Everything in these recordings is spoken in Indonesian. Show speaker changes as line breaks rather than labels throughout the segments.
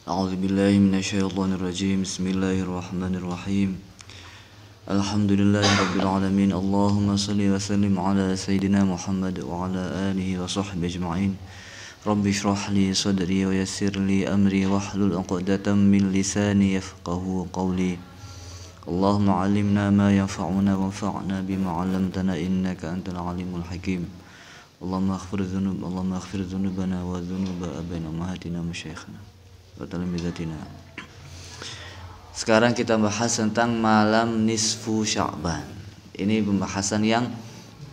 أعوذ بالله من الشيطان الرجيم بسم الله الرحمن الرحيم الحمد لله رب العالمين اللهم صل وسلم على سيدنا محمد وعلى آله وصحبه أجمعين رب اشرح لي صدري ويسر لي أمري واحلل عقدة من لساني يفقهوا قولي اللهم علمنا ما ينفعنا وانفعنا بما علمتنا إنك أنت العليم الحكيم اللهم اغفر ذنوبنا وذنوب آبائنا وأمهاتنا ومشايخنا وتلامذتنا. Sekarang kita bahas tentang malam nisfu Sya'ban. Ini pembahasan yang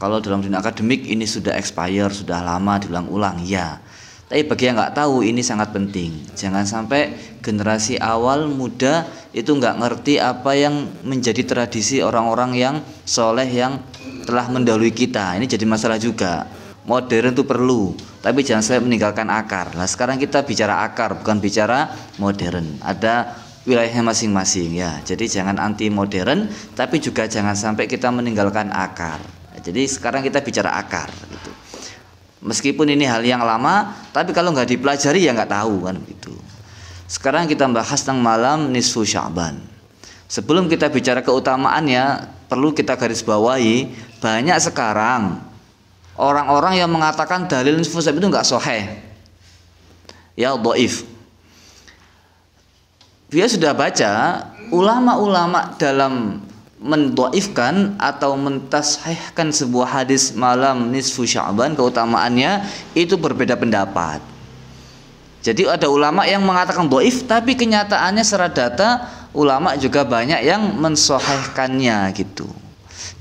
kalau dalam dunia akademik ini sudah expire, sudah lama diulang-ulang ya. Tapi bagi yang nggak tahu ini sangat penting. Jangan sampai generasi awal muda itu nggak ngerti apa yang menjadi tradisi orang-orang yang soleh yang telah mendahului kita. Ini jadi masalah juga. Modern itu perlu, tapi jangan sampai meninggalkan akar. Nah sekarang kita bicara akar, bukan bicara modern. Ada wilayahnya masing-masing ya. Jadi jangan anti modern, tapi juga jangan sampai kita meninggalkan akar. Jadi sekarang kita bicara akar. Gitu. Meskipun ini hal yang lama, tapi kalau nggak dipelajari ya nggak tahu kan gitu. Sekarang kita bahas tentang malam nisfu Sya'ban. Sebelum kita bicara keutamaannya, perlu kita garis bawahi banyak sekarang orang-orang yang mengatakan dalil nisfu Sya'ban itu nggak sahih, ya dhaif. Dia sudah baca ulama-ulama dalam mendhaifkan atau mentashihkan sebuah hadis malam nisfu Sya'ban keutamaannya itu berbeda pendapat. Jadi ada ulama yang mengatakan dhaif, tapi kenyataannya secara data ulama juga banyak yang mensahihkannya gitu.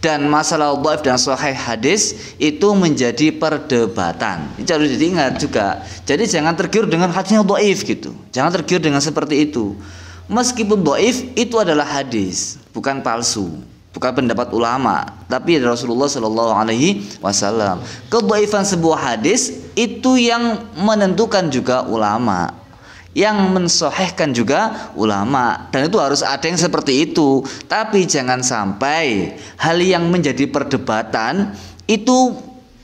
Dan masalah dhaif dan sahih hadis itu menjadi perdebatan. Ini harus diingat juga. Jadi jangan tergiur dengan hadisnya dhaif gitu. Jangan tergiur dengan seperti itu. Meskipun dhaif itu adalah hadis, bukan palsu, bukan pendapat ulama, tapi dari Rasulullah Shallallahu Alaihi Wasallam. Kedhaifan sebuah hadis itu yang menentukan juga ulama, yang mensahihkan juga ulama, dan itu harus ada yang seperti itu. Tapi jangan sampai hal yang menjadi perdebatan itu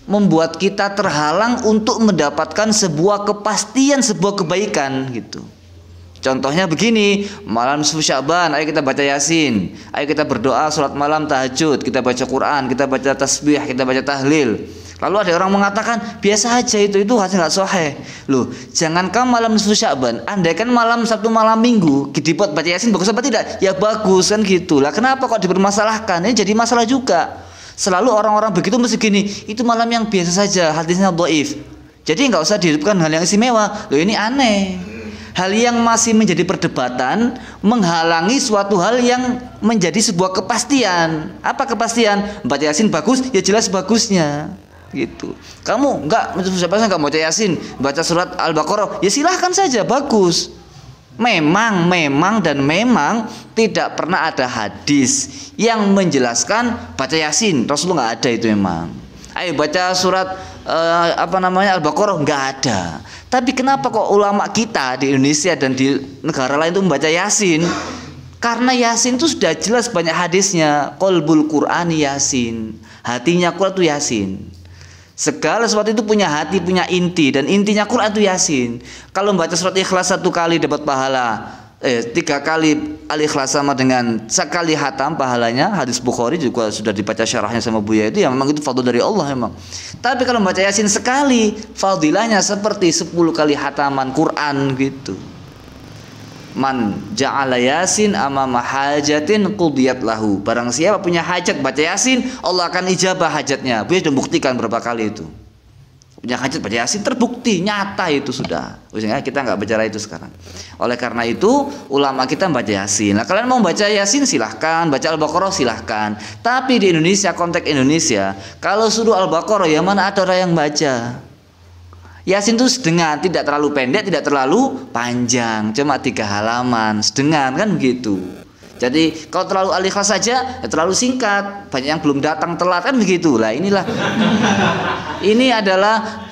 membuat kita terhalang untuk mendapatkan sebuah kepastian, sebuah kebaikan gitu. Contohnya begini, malam nisfu Sya'ban, ayo kita baca Yasin, ayo kita berdoa salat malam tahajud, kita baca Quran, kita baca tasbih, kita baca tahlil. Lalu ada orang mengatakan biasa aja itu hasil nggak sahih. Loh, jangankan malam nisfu Sya'ban, andaikan malam Sabtu malam Minggu dibuat baca Yasin bagus apa tidak? Ya bagus kan gitu. Lah kenapa kok dipermasalahkan? Ini jadi masalah juga. Selalu orang-orang begitu mesti gini, itu malam yang biasa saja, hadisnya dhaif. Jadi nggak usah dihidupkan hal yang istimewa. Loh ini aneh. Hal yang masih menjadi perdebatan menghalangi suatu hal yang menjadi sebuah kepastian. Apa kepastian? Baca Yasin bagus, ya jelas bagusnya. Gitu. Kamu nggak baca Yasin, baca surat Al-Baqarah, ya silahkan saja, bagus. Memang tidak pernah ada hadis yang menjelaskan baca Yasin. Rasulullah nggak ada itu memang. Ayo baca surat Al-Baqarah, nggak ada. Tapi kenapa kok ulama kita di Indonesia dan di negara lain itu membaca Yasin? Karena Yasin itu sudah jelas banyak hadisnya. Qalbul Qur'ani Yasin, hatinya Quran itu Yasin. Segala sesuatu itu punya hati, punya inti, dan intinya Quran itu Yasin. Kalau membaca surat Ikhlas 1 kali dapat pahala, 3 kali Al-Ikhlas sama dengan sekali hatam pahalanya. Hadis Bukhari juga sudah dibaca syarahnya sama Buya itu, ya memang itu fadl dari Allah memang. Tapi kalau membaca Yasin sekali, fadilahnya seperti 10 kali hataman Quran gitu. Man ja'ala Yasin amama hajatin qudiyat lahu. Barang siapa punya hajat baca Yasin, Allah akan ijabah hajatnya. Buya sudah buktikan berapa kali itu. Punya hajat baca Yasin terbukti, nyata itu sudah. Maksudnya kita nggak bicara itu sekarang. Oleh karena itu ulama kita baca Yasin. Nah kalian mau baca Yasin silahkan, baca Al-Baqarah silahkan. Tapi di Indonesia, konteks Indonesia, kalau suruh Al-Baqarah ya mana ada orang yang baca. Yasin itu sedengan, tidak terlalu pendek, tidak terlalu panjang, cuma 3 halaman, sedengan kan begitu. Jadi kalau terlalu Al-Ikhlas saja ya terlalu singkat, banyak yang belum datang telat kan begitu. Lah inilah ini adalah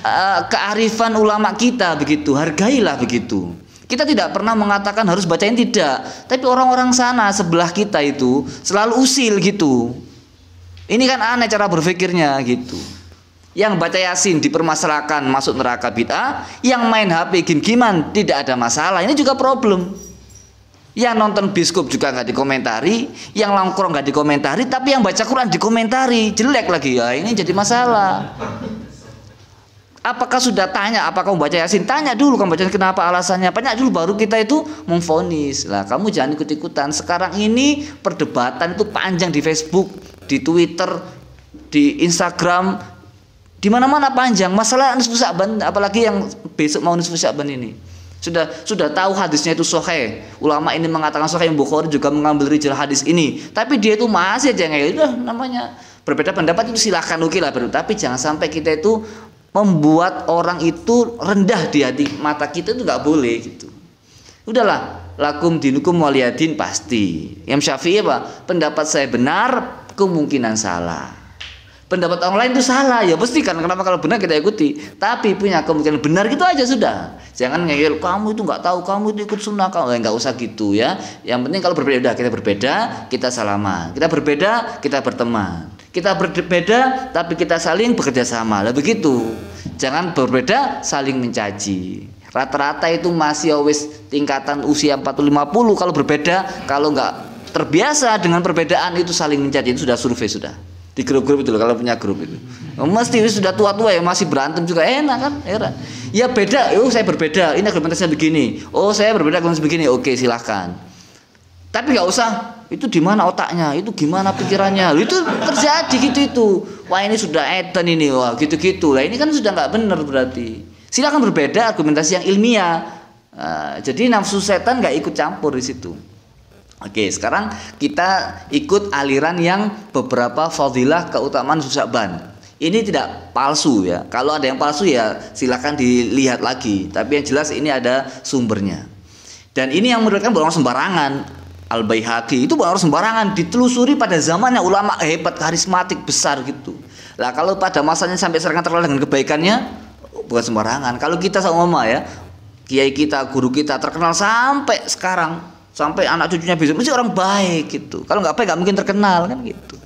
kearifan ulama kita begitu, hargailah begitu. Kita tidak pernah mengatakan harus bacain, tidak, tapi orang-orang sana sebelah kita itu selalu usil gitu. Ini kan aneh cara berpikirnya gitu. Yang baca Yasin dipermasalahkan masuk neraka bid'ah, yang main HP game-giman tidak ada masalah. Ini juga problem. Yang nonton bioskop juga nggak dikomentari, yang nongkrong nggak dikomentari, tapi yang baca Quran dikomentari, jelek lagi ya. Ini jadi masalah. Apakah sudah tanya apakah kamu baca Yasin? Tanya dulu kamu baca kenapa, alasannya. Tanya dulu baru kita itu memvonis. Lah kamu jangan ikut-ikutan. Sekarang ini perdebatan itu panjang di Facebook, di Twitter, di Instagram, di mana-mana panjang. Masalah nisfu Sya'ban, apalagi yang besok mau nisfu Sya'ban ini. Sudah tahu hadisnya itu sahih. Ulama ini mengatakan sahih, Bukhari juga mengambil rijal hadis ini. Tapi dia itu masih aja udah namanya berbeda pendapat itu silahkan oke lah, tapi jangan sampai kita itu membuat orang itu rendah di hati mata kita, itu nggak boleh gitu. Udahlah, lakum dinukum waliyadin pasti. Yang Syafi'i apa? Pendapat saya benar, kemungkinan salah. Pendapat orang lain itu salah, ya pasti kan. Kenapa kalau benar kita ikuti? Tapi punya kemungkinan benar gitu aja sudah. Jangan ngeyel kamu itu nggak tahu, kamu itu ikut sunnah kamu, nggak usah gitu ya. Yang penting kalau berbeda kita berbeda, kita salaman. Kita berbeda, kita berteman. Kita berbeda tapi kita saling bekerja sama. Lah begitu. Jangan berbeda saling mencaci. Rata-rata itu masih always tingkatan usia 40-50. Kalau berbeda, kalau nggak terbiasa dengan perbedaan itu saling mencaci. Itu sudah survei sudah. Di grup-grup itu loh, kalau punya grup itu. Mesti sudah tua-tua ya masih berantem juga enak kan? Heran. Ya beda, saya berbeda. Ini argumentasinya begini. Oh, saya berbeda argumentasinya begini. Oke, silahkan. Tapi nggak usah itu di mana otaknya, itu gimana pikirannya, itu terjadi gitu itu. Wah ini sudah edan ini, wah gitu-gitu. Lah ini kan sudah nggak benar berarti. Silakan berbeda argumentasi yang ilmiah. Jadi nafsu setan nggak ikut campur di situ. Oke, sekarang kita ikut aliran yang beberapa fadilah keutamaan Sya'ban. Ini tidak palsu ya. Kalau ada yang palsu ya silakan dilihat lagi. Tapi yang jelas ini ada sumbernya. Dan ini yang menurutkan bukan sembarangan. Al-Baihaqi itu bukan orang sembarangan, ditelusuri pada zamannya ulama hebat, karismatik, besar gitu. Lah kalau pada masanya sampai sekarang terkenal dengan kebaikannya, bukan sembarangan. Kalau kita sama mama ya, kiai kita, guru kita terkenal sampai sekarang, sampai anak cucunya besok mesti orang baik gitu. Kalau nggak baik nggak mungkin terkenal kan gitu.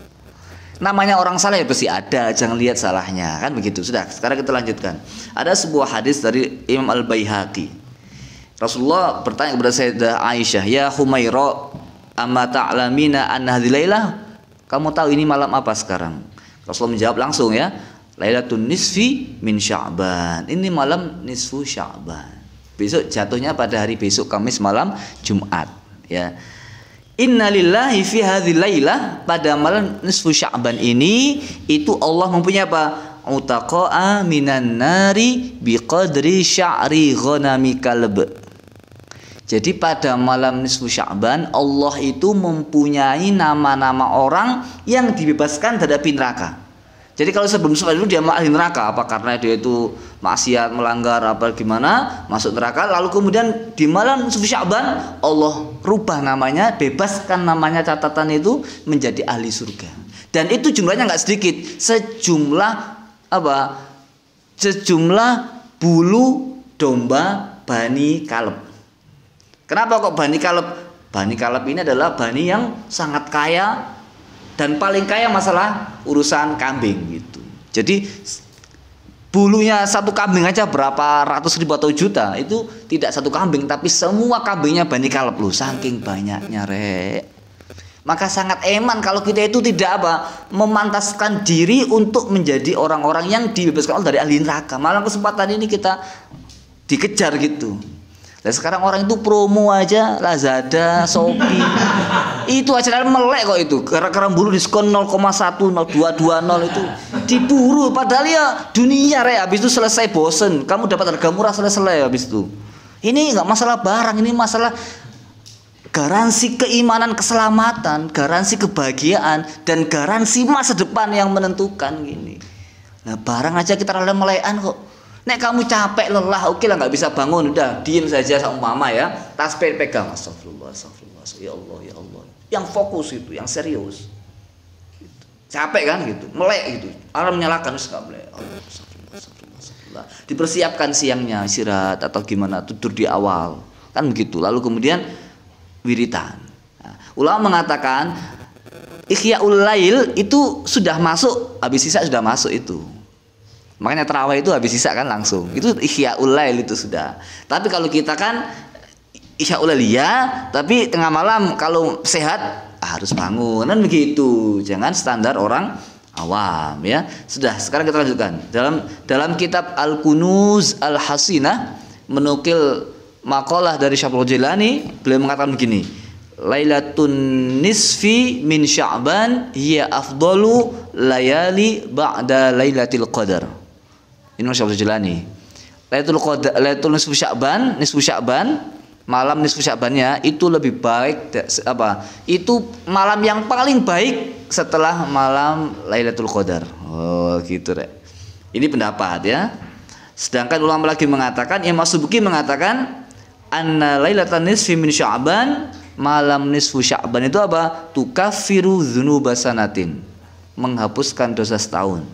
Namanya orang salah ya pasti ada, jangan lihat salahnya kan begitu. Sudah, sekarang kita lanjutkan. Ada sebuah hadis dari Imam Al-Baihaqi. Rasulullah bertanya kepada Sayyidah Aisyah, "Ya Humaira, amma ta'lamina anna hadhihi lailah?" Kamu tahu ini malam apa sekarang? Rasulullah menjawab langsung ya, "Lailatun nisfi min Sya'ban." Ini malam nisfu Sya'ban. Besok jatuhnya pada hari besok Kamis malam Jumat ya. Innalillahi fi hadhihi lailah, pada malam nisfu Sya'ban ini itu Allah mempunyai apa? Utaqa'a minan nari biqadri sya'ri ghanami kalb. Jadi pada malam nisfu Sya'ban Allah itu mempunyai nama-nama orang yang dibebaskan dari api neraka. Jadi kalau sebelum Sya'ban itu dia ahli neraka, apa karena dia itu maksiat, melanggar apa gimana, masuk neraka. Lalu kemudian di malam nisfu Sya'ban Allah rubah namanya, bebaskan namanya catatan itu menjadi ahli surga. Dan itu jumlahnya nggak sedikit, sejumlah apa? Sejumlah bulu domba Bani Kalb. Kenapa kok Bani Kalb? Bani Kalb ini adalah bani yang sangat kaya dan paling kaya masalah urusan kambing gitu. Jadi bulunya satu kambing aja berapa ratus ribu atau juta, itu tidak satu kambing tapi semua kambingnya Bani Kalb loh, saking banyaknya rek. Maka sangat eman kalau kita itu tidak apa memantaskan diri untuk menjadi orang-orang yang dibebaskan dari ahli neraka. Malah kesempatan ini kita dikejar gitu. Dan sekarang orang itu promo aja Lazada, Shopee. Itu aja melek kok itu. Gara-gara buru diskon 0,1, 0,220 itu diburu. Padahal ya dunia rek, habis itu selesai bosen. Kamu dapat harga murah selesai habis itu. Ini nggak masalah barang, ini masalah garansi keimanan, keselamatan, garansi kebahagiaan, dan garansi masa depan yang menentukan gini. Nah barang aja kita rela melekan kok. Nek kamu capek lelah, oke lah nggak bisa bangun, udah diem saja sama mama ya, tasbih pegang, astagfirullah, astagfirullah, ya Allah, ya Allah, yang fokus itu, yang serius. Gitu. Capek kan gitu, melek gitu, alarm menyalakan terus nggak melek. Allah, astagfirullah, astagfirullah, astagfirullah. Dipersiapkan siangnya istirahat atau gimana, tidur di awal, kan begitu. Lalu kemudian wiritan. Nah, ulama mengatakan Ihya'ul Lail itu sudah masuk, habis sisa sudah masuk itu. Makanya tarawih itu habis isya kan langsung. Itu ihyaul lail itu sudah. Tapi kalau kita kan ihyaul lail ya, tapi tengah malam kalau sehat harus bangun kan begitu. Jangan standar orang awam ya. Sudah, sekarang kita lanjutkan. Dalam kitab Al-Kunuz Al-Hasinah menukil makalah dari Syaikhul Jilani, beliau mengatakan begini. Lailatun nisfi min Sya'ban hiya afdalu layali ba'da lailatul qadar. Ini Syaikhul Jilani. Lailatul nisfu Sya'ban, malam nisfu Sya'bannya itu lebih baik Itu malam yang paling baik setelah malam Lailatul Qadar. Oh, gitu deh. Ini pendapat ya. Sedangkan ulama lagi mengatakan, Imam Subki mengatakan anna lailatan nisfi min Sya'ban, malam nisfu Sya'ban itu apa? Tukaffiru dzunuba sanatin. Menghapuskan dosa setahun.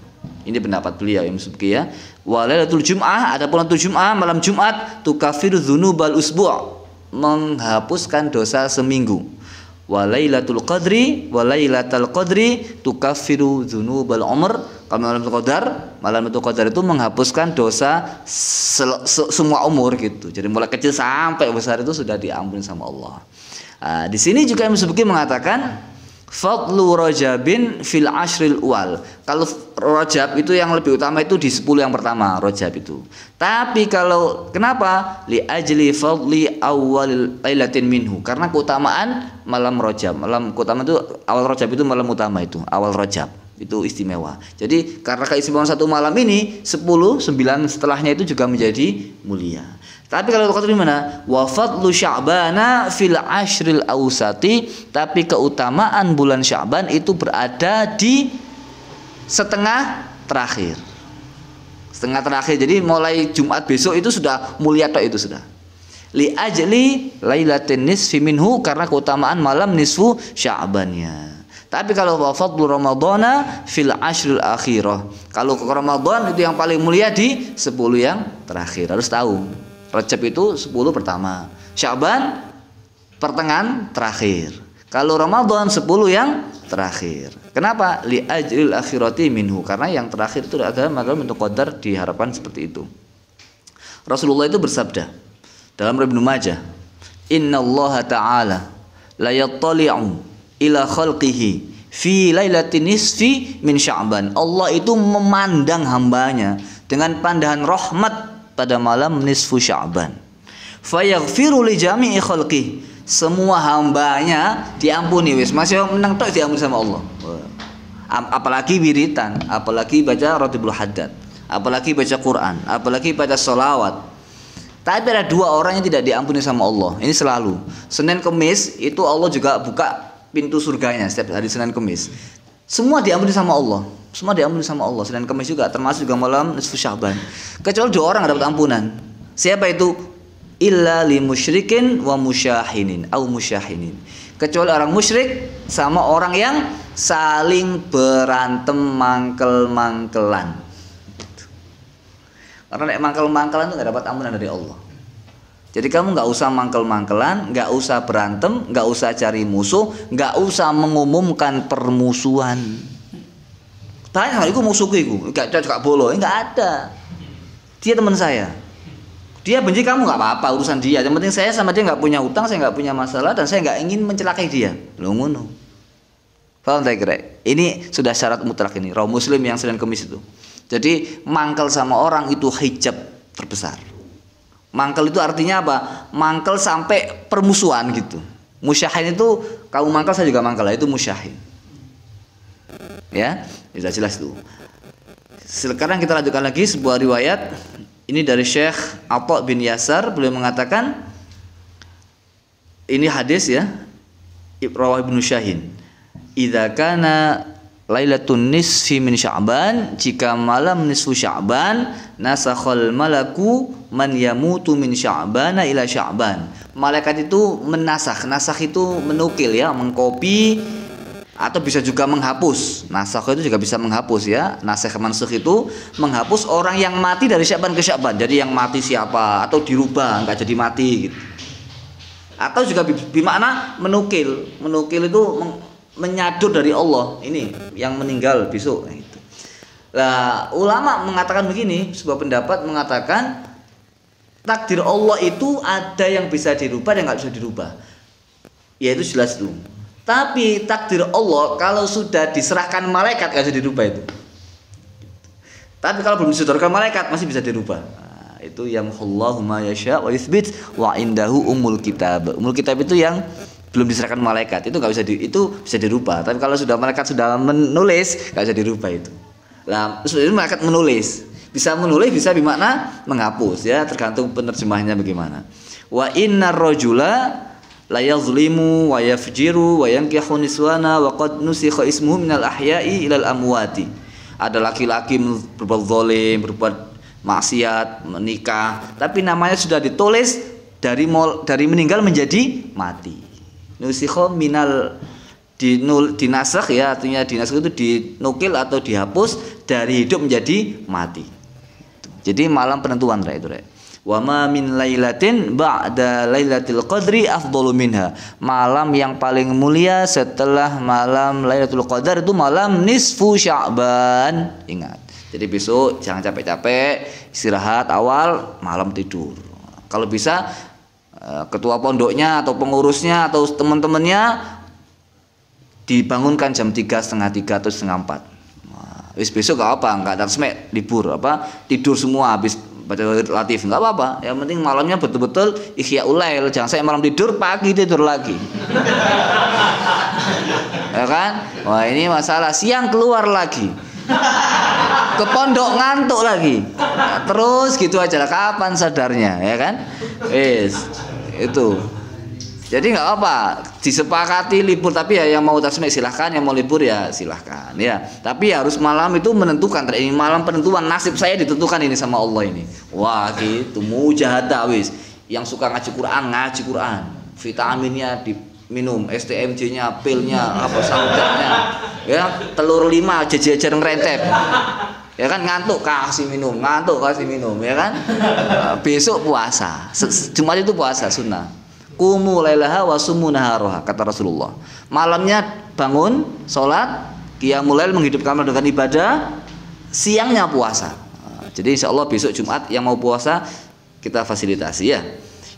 Ini pendapat beliau Imam Subki ya. Wa lailatul Jum'ah, adapun lailatul Jum'ah, malam Jumat, tukaffiru dzunubal usbu', menghapuskan dosa seminggu. Wa lailatul qadri tukaffiru dzunubal umr. Kalau malam itu qadar itu menghapuskan dosa semua umur gitu. Jadi mulai kecil sampai besar itu sudah diampuni sama Allah. Nah, di sini juga Imam Subki mengatakan fadlu Rajabin fil ashril uwal. Kalau Rajab itu yang lebih utama itu di 10 yang pertama Rajab itu. Tapi kalau kenapa? Li ajli fadli awwal lailatin minhu. Karena keutamaan malam Rajab. Malam keutamaan itu awal Rajab itu malam utama itu, awal Rajab. Itu istimewa. Jadi karena keistimewaan satu malam ini 10, 9 setelahnya itu juga menjadi mulia. Tapi kalau kata di mana? Wa fadlu Sya'bana fil ashril awsati, tapi keutamaan bulan Sya'ban itu berada di setengah terakhir. Setengah terakhir. Jadi mulai Jumat besok itu sudah mulia tok itu sudah. Li ajli lailatin nisfi minhu, karena keutamaan malam nisfu Sya'bannya. Tapi kalau wa fadlu Ramadhana fil ashril akhirah. Kalau ke Ramadan itu yang paling mulia di 10 yang terakhir. Harus tahu. Rajab itu 10 pertama, Sya'ban pertengahan terakhir. Kalau Ramadan 10 yang terakhir. Kenapa? Li ajril akhirati minhu, karena yang terakhir itu adalah malam untuk qadar, diharapkan seperti itu. Rasulullah itu bersabda dalam Ibnu Majah, "Innallaha ta'ala la yattali'u ila khalqihi fi lailatin nisfi min Sya'ban." Allah itu memandang hambanya dengan pandangan rahmat pada malam nisfu Sya'ban. Fayaghfiru li jami'i khalqih. Semua hambanya diampuni wis. Masih menang tok diampuni sama Allah. Apalagi wiritan, apalagi baca Ratibul Haddad, apalagi baca Quran, apalagi baca sholawat. Tapi ada 2 orang yang tidak diampuni sama Allah. Ini selalu. Senin Kemis itu Allah juga buka pintu surganya setiap hari Senin Kemis. Semua diampuni sama Allah. Semua diampuni sama Allah. Senin Kemis juga, termasuk juga malam nisfu Sya'ban. Kecuali 2 orang dapat ampunan. Siapa itu? Illa li musyrikin wa musyahinin au musyahinin. Kecuali orang musyrik sama orang yang saling berantem mangkel-mangkelan. Karena nek mangkel-mangkelan itu nggak dapat ampunan dari Allah. Jadi kamu nggak usah mangkel-mangkelan, nggak usah berantem, nggak usah cari musuh, nggak usah mengumumkan permusuhan. Tanya, itu musuhku itu, nggak cocok bolo, nggak ada. Dia teman saya. Dia benci kamu nggak apa-apa, urusan dia. Yang penting saya sama dia nggak punya utang, saya nggak punya masalah, dan saya nggak ingin mencelakai dia. Lo ngono. Paham tak kira? Ini sudah syarat mutlak ini. Raw Muslim yang Senin Kemis itu. Jadi mangkel sama orang itu hijab terbesar. Mangkel itu artinya apa? Mangkel sampai permusuhan gitu. Musyahin itu kamu mangkel saya juga mangkel, itu musyahin. Ya, sudah jelas itu. Sekarang kita lanjutkan lagi sebuah riwayat. Ini dari Syekh Atha bin Yasar, beliau mengatakan ini hadis ya. Rawah Ibnu Syahin. Idza kana lailatun nisfi min Sya'ban, jika malam nisfu Sya'ban, nasakhal malaku man yamutu min Sya'bana ila Sya'ban. Malaikat itu menasakh. Nasakh itu menukil ya, mengkopi atau bisa juga menghapus. Nasakh itu juga bisa menghapus ya. Nasakh mansukh itu menghapus orang yang mati dari Sya'ban ke Sya'ban. Jadi yang mati siapa atau dirubah enggak jadi mati gitu. Atau juga bermakna menukil. Menukil itu menyadur dari Allah. Ini yang meninggal besok gitu. Lah, ulama mengatakan begini, sebuah pendapat mengatakan takdir Allah itu ada yang bisa dirubah dan nggak bisa dirubah. Ya itu jelas itu. Tapi takdir Allah kalau sudah diserahkan malaikat nggak bisa dirubah itu. Tapi kalau belum disedorkan malaikat masih bisa dirubah. Nah, itu yamhullahu ma yasha wa yutsbit wa indahu umul kitab. Umul kitab itu yang belum diserahkan malaikat, itu nggak bisa itu bisa dirubah. Tapi kalau sudah malaikat sudah menulis nggak bisa dirubah itu. Nah, itu malaikat menulis. Bisa menulis, bisa bermakna menghapus ya, tergantung penerjemahnya bagaimana. Wa innar rajula la yazlimu wa yafjiru wa yankihu niswana wa qad nusikha ismuhu minal ahya'i ilal amwati. Ada laki-laki berbuat zalim, berbuat maksiat, menikah, tapi namanya sudah ditulis dari meninggal menjadi mati. Nusikha minal dinasakh ya, artinya dinasakh itu dinukil atau dihapus dari hidup menjadi mati. Jadi malam penentuan itu. Wa ma min lailatin ba'da lailatul qadri afdalu minha. Malam yang paling mulia setelah malam Lailatul Qadar itu malam nisfu Sya'ban. Ingat. Jadi besok jangan capek-capek, istirahat awal, malam tidur. Kalau bisa ketua pondoknya atau pengurusnya atau teman-temannya dibangunkan jam 3, setengah 3 atau setengah 4. Nah, besok gak apa, nggak ada semek libur tidur semua habis baca latif nggak apa-apa, yang penting malamnya betul-betul ihya ulail, jangan saya malam tidur pagi tidur lagi. Ya kan? Wah ini masalah, siang keluar lagi ke pondok ngantuk lagi, nah, terus gitu aja lah, kapan sadarnya ya kan? Itu jadi nggak apa, disepakati libur, tapi ya yang mau tasmik silahkan, yang mau libur ya silahkan ya. Tapi harus malam itu menentukan, ini malam penentuan nasib saya ditentukan ini sama Allah ini. Wah gitu, mujahadah wis. Yang suka ngaji Quran, vitaminnya diminum, STMJ-nya, pilnya, apa saudarnya, ya telur 5 jejer ngerentep. Ya kan ngantuk kasih minum, ya kan. Besok puasa, Jumat itu puasa sunnah. Qumu lailaha wa sumu naharoha, kata Rasulullah. Malamnya bangun, sholat, qiyamul lail, menghidupkan malam dengan ibadah, siangnya puasa. Jadi insya Allah besok Jumat yang mau puasa kita fasilitasi ya.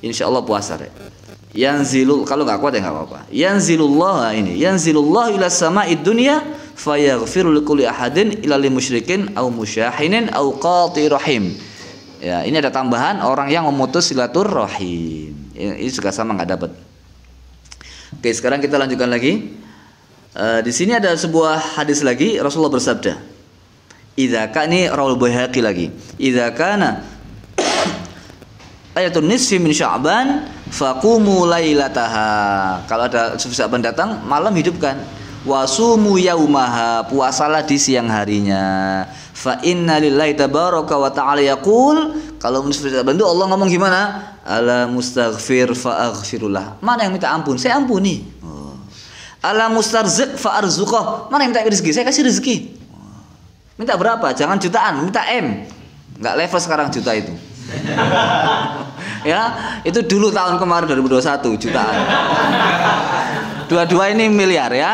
Insya Allah puasa. Yanzilul, kalau nggak kuat ya nggak apa-apa. Yanzilullah ila sama'id dunya fayaghfiru likulli ahadin ila lil musyrikin au musyahinin au qati rahim. Ya, ini ada tambahan orang yang memutus silaturahim. Ini juga sama nggak dapat. Oke, sekarang kita lanjutkan lagi. Di sini ada sebuah hadis lagi, Rasulullah bersabda, "Idza kana," rawal Baihaqi lagi, "Idza kana ayatul nisfi min Sya'ban faqumu lailataha." Kalau ada Sya'ban datang, malam hidupkan. Wasumu yaumaha, puasalah di siang harinya. Fa inna lillahi tabaraka wa ta'ala yaqul, kalau nisfu Sya'ban itu Allah ngomong gimana? Ala mustaghfir fa aghfirullah. Mana yang minta ampun? Saya ampuni. Ala mustarzik fa arzuqah. Mana yang minta rezeki? Saya kasih rezeki. Minta berapa? Jangan jutaan, minta M. Enggak level sekarang juta itu. Ya, itu dulu tahun kemarin 2021 jutaan. Dua-dua ini miliar ya.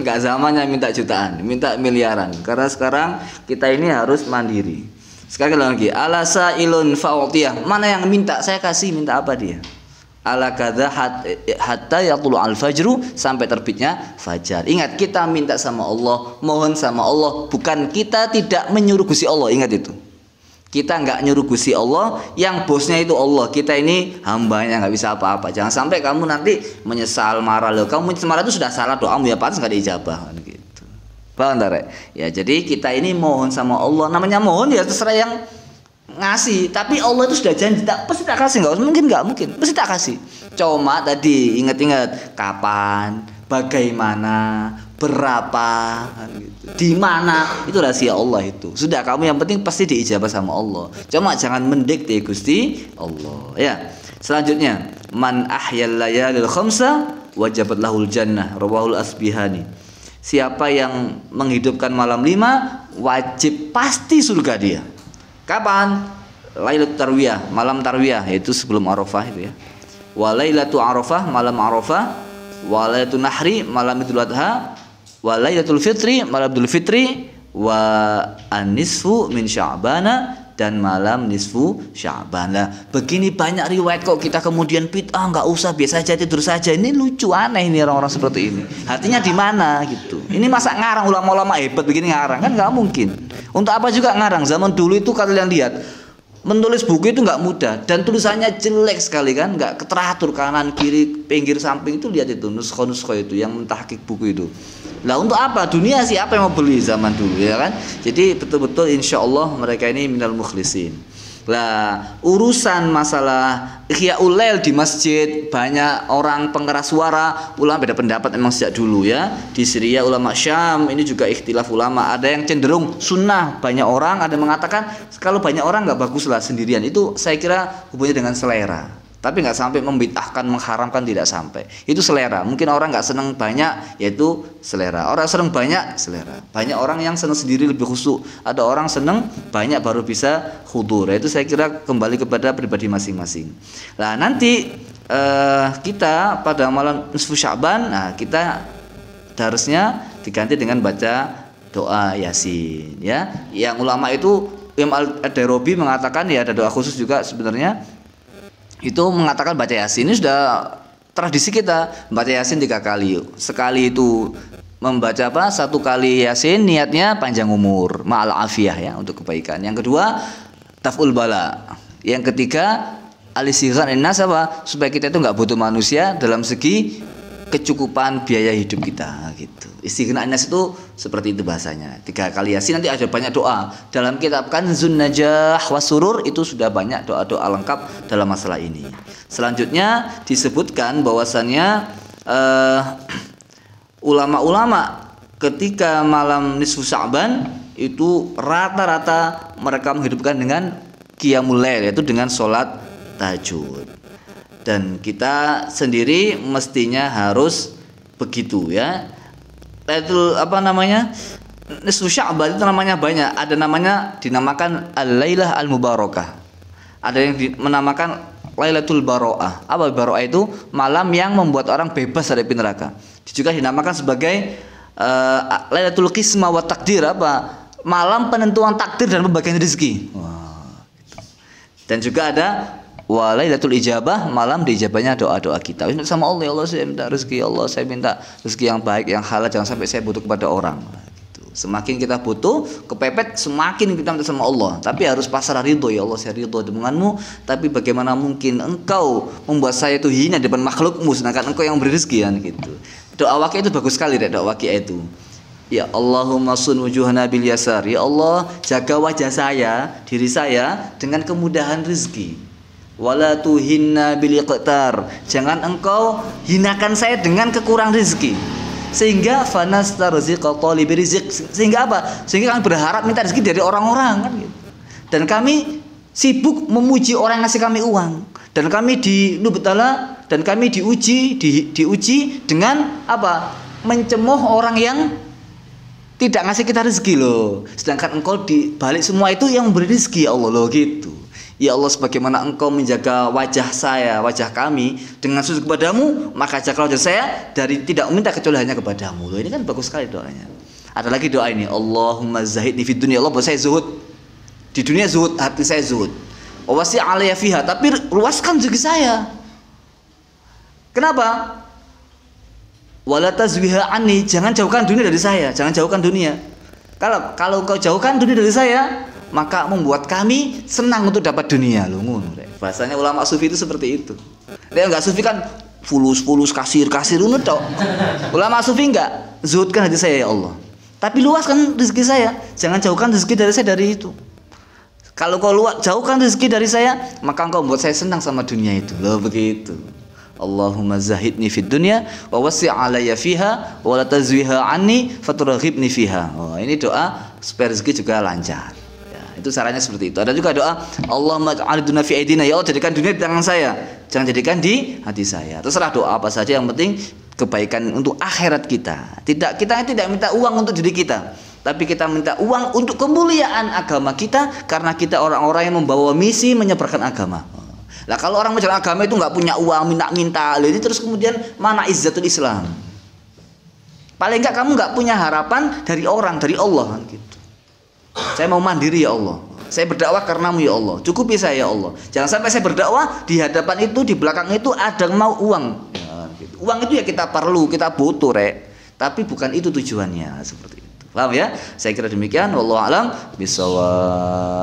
Enggak zamannya minta jutaan, minta miliaran. Karena sekarang kita ini harus mandiri. Sekali lagi, ala sa'ilun fa'utiyah. Mana yang minta saya kasih, minta apa dia? Ala kadza hatta yatlu al-fajru, sampai terbitnya fajar. Ingat, kita minta sama Allah, mohon sama Allah, bukan kita tidak menyuruh Gusti Allah. Ingat itu. Kita nggak nyuruh Gusti Allah, yang bosnya itu Allah. Kita ini hambanya, nggak bisa apa-apa. Jangan sampai kamu nanti menyesal, marah. Loh, kamu marah itu sudah salah, doamu ya pantas nggak diijabah gitu. Paham tak? Ya, jadi kita ini mohon sama Allah. Namanya mohon ya terserah yang ngasih, tapi Allah itu sudah janji pasti tak kasih. Nggak mungkin pasti tak kasih. Cuma tadi ingat-ingat kapan, bagaimana, berapa, gitu. Di mana, itu rahasia Allah itu. Sudah, kamu yang penting pasti diijabah sama Allah. Cuma jangan mendikte Gusti Allah. Ya. Selanjutnya, man ahyal layalil khamsa wajabat lahul jannah, rawahul Asbihani. Siapa yang menghidupkan malam 5 wajib pasti surga dia. Kapan? Lailatul Tarwiyah, malam Tarwiyah, yaitu sebelum Arafah itu ya. Wa lailatul Arafah, malam Arafah. Wa lailatul Nahri, malam Idul Adha. Wa lailatul Fitri, malam Idul Fitri. wa an-nisfu min Sya'bana, dan malam nisfu Sya'ban. Lah, begini banyak riwayat kok kita kemudian nggak usah, biasa aja, tidur saja. Ini lucu, aneh ini orang-orang seperti ini. Hatinya di mana gitu? Ini masa ngarang, ulama-ulama hebat begini ngarang, kan nggak mungkin. Untuk apa juga ngarang? Zaman dulu itu kalian lihat, menulis buku itu nggak mudah dan tulisannya jelek sekali kan, nggak teratur kanan kiri pinggir samping itu. Lihat itu nuskho itu yang mentahqiq buku itu. Lah untuk apa? Dunia siapa yang mau beli zaman dulu ya kan? Jadi betul-betul insya Allah mereka ini minal mukhlisin. Lah urusan masalah Ihya'ul Lail di masjid, banyak orang pengeras suara, ulama beda pendapat memang sejak dulu ya. Di Syria ulama Syam ini juga ikhtilaf ulama. Ada yang cenderung sunnah, banyak orang ada yang mengatakan kalau banyak orang nggak bagus lah sendirian. Itu saya kira hubungannya dengan selera. Tapi nggak sampai membid'ahkan, mengharamkan, tidak sampai. Itu selera. Mungkin orang nggak senang banyak, yaitu selera. Orang senang banyak, selera. Banyak orang yang senang sendiri lebih khusyuk. Ada orang senang banyak baru bisa khudur. Itu saya kira kembali kepada pribadi masing-masing. Nah nanti kita pada malam nisfu Sya'ban, nah kita harusnya diganti dengan baca doa Yasin. Ya, yang ulama itu Imam Ad-Darobi mengatakan ya ada doa khusus juga sebenarnya. Itu mengatakan baca Yasin ini sudah tradisi kita, baca Yasin 3 kali. Sekali itu membaca apa? 1 kali Yasin niatnya panjang umur, ma'al afiyah ya, untuk kebaikan. Yang kedua taf'ul bala. Yang ketiga al-istighnaa nas apa? Supaya kita itu nggak butuh manusia dalam segi kecukupan biaya hidup kita gitu. Istighnaa nas itu seperti itu bahasanya. 3 kali Yasin, nanti ada banyak doa. Dalam kitab Kanzun Najah Wasurur itu sudah banyak doa-doa lengkap dalam masalah ini. Selanjutnya disebutkan bahwasannya ulama-ulama ketika malam nisfu Sya'ban itu rata-rata mereka menghidupkan dengan qiyamul lail, yaitu dengan sholat tahajud. Dan kita sendiri mestinya harus begitu ya. Itu apa namanya? Nisfu Sya'ban itu namanya banyak. Ada namanya dinamakan Al-Lailah Al-Mubarakah. Ada yang menamakan Lailatul Baro'ah. Apa Baro'ah itu? Malam yang membuat orang bebas dari api neraka. Juga dinamakan sebagai Lailatul Qismah wa Takdir, apa? Malam penentuan takdir dan pembagian rezeki. Dan juga ada wa lailatul ijabah, malam diijabahnya doa-doa kita. Sama Allah, ya Allah saya minta rezeki, ya Allah saya minta rezeki yang baik, yang halal, jangan sampai saya butuh kepada orang. Gitu. Semakin kita butuh, kepepet, semakin kita minta sama Allah. Tapi harus pasrah ridho, ya Allah saya ridho denganmu, tapi bagaimana mungkin engkau membuat saya itu hina di depan makhlukmu, sedangkan engkau yang beri rezeki kan gitu. Doa waqi itu bagus sekali deh, doa waqi itu. Ya Allahumma sun wujuhana bil yasar. Ya Allah, jaga wajah saya, diri saya dengan kemudahan rezeki. Wala tuhinna bil iqtar. Jangan engkau hinakan saya dengan kekurangan rezeki. Sehingga fanastarziqa talibi rizq. Sehingga apa? Sehingga kami berharap minta rezeki dari orang-orang kan gitu. Dan kami sibuk memuji orang yang ngasih kami uang. Dan kami dinubtala dan kami diuji dengan apa? Mencemooh orang yang tidak ngasih kita rezeki loh. Sedangkan engkau di balik semua itu yang memberi rezeki, ya Allah loh gitu. Ya Allah, sebagaimana engkau menjaga wajah saya, wajah kami dengan sujud kepadamu, maka jagalah wajah saya dari tidak meminta kecuali hanya kepadamu. Loh, ini kan bagus sekali doanya. Ada lagi doa ini, Allahumma zahidni fid dunya. Allah buat saya zuhud. Di dunia zuhud, hati saya zuhud. Wa wasi' alayya fiha, tapi luaskan rezeki saya. Kenapa? Wala tazwiha anni, jangan jauhkan dunia dari saya, jangan jauhkan dunia. Kalau engkau jauhkan dunia dari saya, maka membuat kami senang untuk dapat dunia loh. Bahasanya ulama sufi itu seperti itu. Dia enggak sufi kan fulus kasir ngono tok. Ulama sufi enggak, zuhudkan hati saya ya Allah. Tapi luaskan rezeki saya, jangan jauhkan rezeki dari saya dari itu. Kalau kau jauhkan rezeki dari saya, maka engkau membuat saya senang sama dunia itu. Loh begitu. Allahumma zahidni fid dunya wa wasi' alayya fiha wa la tazwiha anni faturghibni fiha. Oh, ini doa supaya rezeki juga lancar. Itu caranya seperti itu. Ada juga doa Allahumma ij'al dunya fi aidina, ya Allah jadikan dunia di tangan saya, jangan jadikan di hati saya. Terserah doa apa saja, yang penting kebaikan untuk akhirat kita. Kita tidak minta uang untuk diri kita, tapi kita minta uang untuk kemuliaan agama kita, karena kita orang-orang yang membawa misi menyebarkan agama. Lah kalau orang menyebarkan agama itu nggak punya uang, minta-minta, ini terus kemudian mana izzatul Islam? Paling enggak kamu nggak punya harapan dari orang, dari Allah gitu. Saya mau mandiri ya Allah. Saya berdakwah karenamu ya Allah. Cukupi saya ya Allah. Jangan sampai saya berdakwah di hadapan itu, di belakang itu ada yang mau uang. Ya, gitu. Uang itu ya kita perlu, kita butuh, Rek. Tapi bukan itu tujuannya, seperti itu. Paham ya? Saya kira demikian. Wallahu a'lam bishawab.